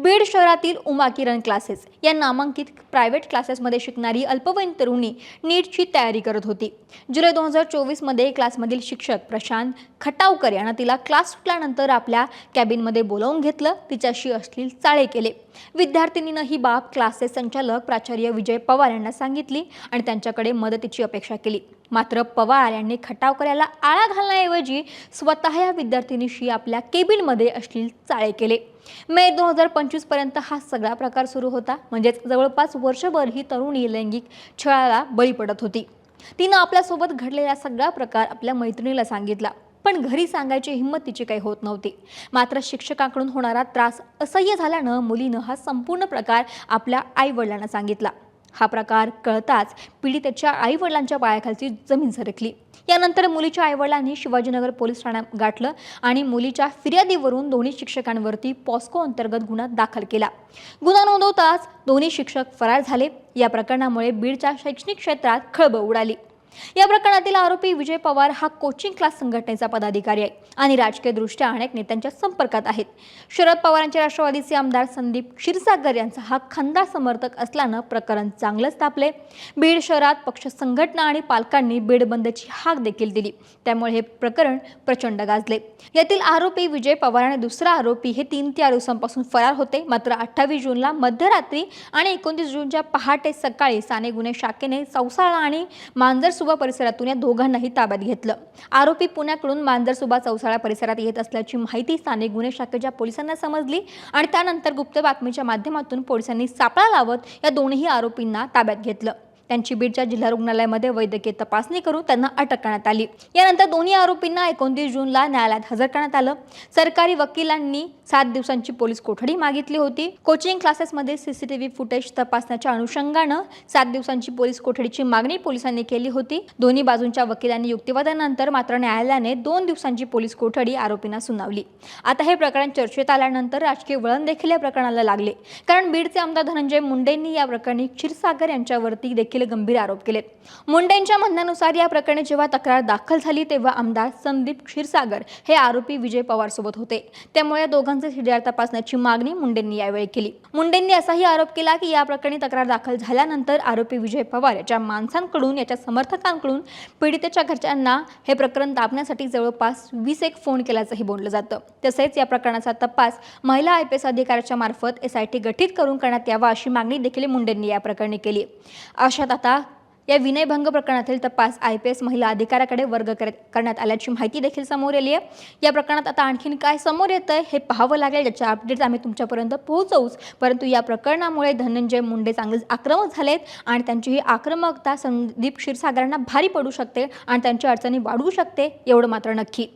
बीड शहरातील उमा किरण क्लासेस या नामांकित प्रायव्हेट क्लासेसमध्ये शिकणारी अल्पवयीन तरुणी नीटची तयारी करत होती। जुलै 2024 मध्ये क्लासमधील शिक्षक प्रशांत खटावकर यांना तिला क्लास सुटल्यानंतर आपल्या कॅबिनमध्ये बोलावून घेतलं, तिच्याशी अश्लील चाळे केले। विद्यार्थिनीनं ही बाब क्लासेस संचालक प्राचार्य विजय पवार यांना सांगितली आणि त्यांच्याकडे मदतीची अपेक्षा केली। मात्र पवार यांनी खटावकर याला आळा घालण्याऐवजी स्वतः या विद्यार्थिनीशी आपल्या केबिनमध्ये अश्लील चाळे केले। मे 2025 पर्यंत हा सगळा प्रकार सुरू होता। म्हणजेच जवळपास वर्षभर ही तरुणी लैंगिक छळाला बळी पडत होती। तिनं आपल्यासोबत घडलेला सगळा प्रकार आपल्या मैत्रिणीला सांगितला, पण घरी सांगायची हिंमत तिची काही होत नव्हती। मात्र शिक्षकांकडून होणारा त्रास असह्य झाल्यानं मुलीनं हा संपूर्ण प्रकार आपल्या आई-वडिलांना सांगितला। हा प्रकार कळताच पीडितेच्या आई-वडिलांच्या पायाखालची जमीन सरकली। यानंतर मुलीच्या आई-वडिलांनी शिवाजीनगर पोलीस ठाण्यात गाठलं आणि मुलीच्या फिर्यादीवरून दोन्ही शिक्षकांवरती पॉस्को अंतर्गत गुन्हा दाखल केला। गुन्हा नोंदवताच दोन्ही शिक्षक फरार झाले। या प्रकरणामुळे बीडच्या शैक्षणिक क्षेत्रात खळबळ उडाली। या प्रकरणातील आरोपी विजय पवार हा कोचिंग क्लास संघटनेचा पदाधिकारी आहे आणि राजकीयदृष्ट्या अनेक नेत्यांच्या संपर्कात आहेत। शरद पवारांचे राष्ट्रवादीचे आमदार संदीप क्षीरसागर यांचा हा खंदा समर्थक असल्यानं प्रकरण चांगलंच तापले। बीड शहरात पक्ष संघटना आणि पालकांनी बीड बंदची हाक देखील दिली, त्यामुळे हे प्रकरण प्रचंड गाजले। यातील आरोपी विजय पवार आणि दुसरा आरोपी हे 3-4 दिवसांपासून फरार होते। मात्र 28 जूनला मध्यरात्री आणि 29 जूनच्या पहाटे सकाळी साने गुन्हे शाखेने चौसाळा आणि मांजरसुबा परिसरातून या दोघांनाही ताब्यात घेतलं। आरोपी पुण्याकडून मांजरसुबा चौसाळा परिसरात येत असल्याची माहिती साने गुन्हे शाखेच्या पोलिसांना समजली आणि त्यानंतर गुप्त बातमीच्या माध्यमातून पोलिसांनी सापळा लावत या दोन्ही आरोपींना ताब्यात घेतलं। त्यांची बीडच्या जिल्हा रुग्णालयामध्ये वैद्यकीय तपासणी करून त्यांना अटक करण्यात आली। यानंतर दोन्ही आरोपींना 29 जूनला न्यायालयात हजर करण्यात आलं। सरकारी वकिलांनी 7 दिवसांची पोलीस कोठडी मागितली होती। कोचिंग क्लासेसमध्ये सीसीटीव्ही फुटेज तपासण्याच्या अनुषंगानं 7 दिवसांची पोलीस कोठडीची मागणी पोलिसांनी केली होती। दोन्ही बाजूंच्या वकिलांनी युक्तिवादानंतर मात्र न्यायालयाने 2 दिवसांची पोलीस कोठडी आरोपींना सुनावली। आता हे प्रकरण चर्चेत आल्यानंतर राजकीय वळण देखील या प्रकरणाला लागले, कारण बीडचे आमदार धनंजय मुंडेंनी या प्रकरणी क्षीरसागर यांच्यावरती गंभीर आरोप केलेत। मुंडेंच्या म्हणण्यानुसार या प्रकरणी जेव्हा तक्रार दाखल झाली तेव्हा आमदार संदीप क्षीरसागर हे आरोपी विजय पवार सोबत होते, त्यामुळे या दोघांचे सीडीआर तपासण्याची मागणी मुंडेंनी यावेळी केली। मुंडेंनी असाही आरोप केला की या प्रकरणी तक्रार दाखल झाल्यानंतर आरोपी विजय पवार याच्या माणसांकडून, याच्या समर्थकांकडून पीडितेच्या घरच्यांना हे प्रकरण दाबण्यासाठी जवळपास 20 फोन केल्याचंही बोललं जातं। तसेच या प्रकरणाचा तपास महिला IPS अधिकाऱ्याच्या मार्फत SIT गठीत करून करण्यात यावा अशी मागणी देखील मुंडेंनी या प्रकरणी केली। अशात आता या विनयभंग प्रकरणातील तपास IPS महिला अधिकाऱ्याकडे वर्ग करण्यात आल्याची माहिती देखील समोर आली आहे। या प्रकरणात आता आणखीन काय समोर येतंय हे पाहावं लागेल, ज्याच्या अपडेट्स आम्ही तुमच्यापर्यंत पोहोचवूच। परंतु या प्रकरणामुळे धनंजय मुंडे चांगलेच आक्रमक झालेत आणि त्यांची ही आक्रमकता संदीप क्षीरसागरांना भारी पडू शकते आणि त्यांच्या अडचणी वाढवू शकते, एवढं मात्र नक्की।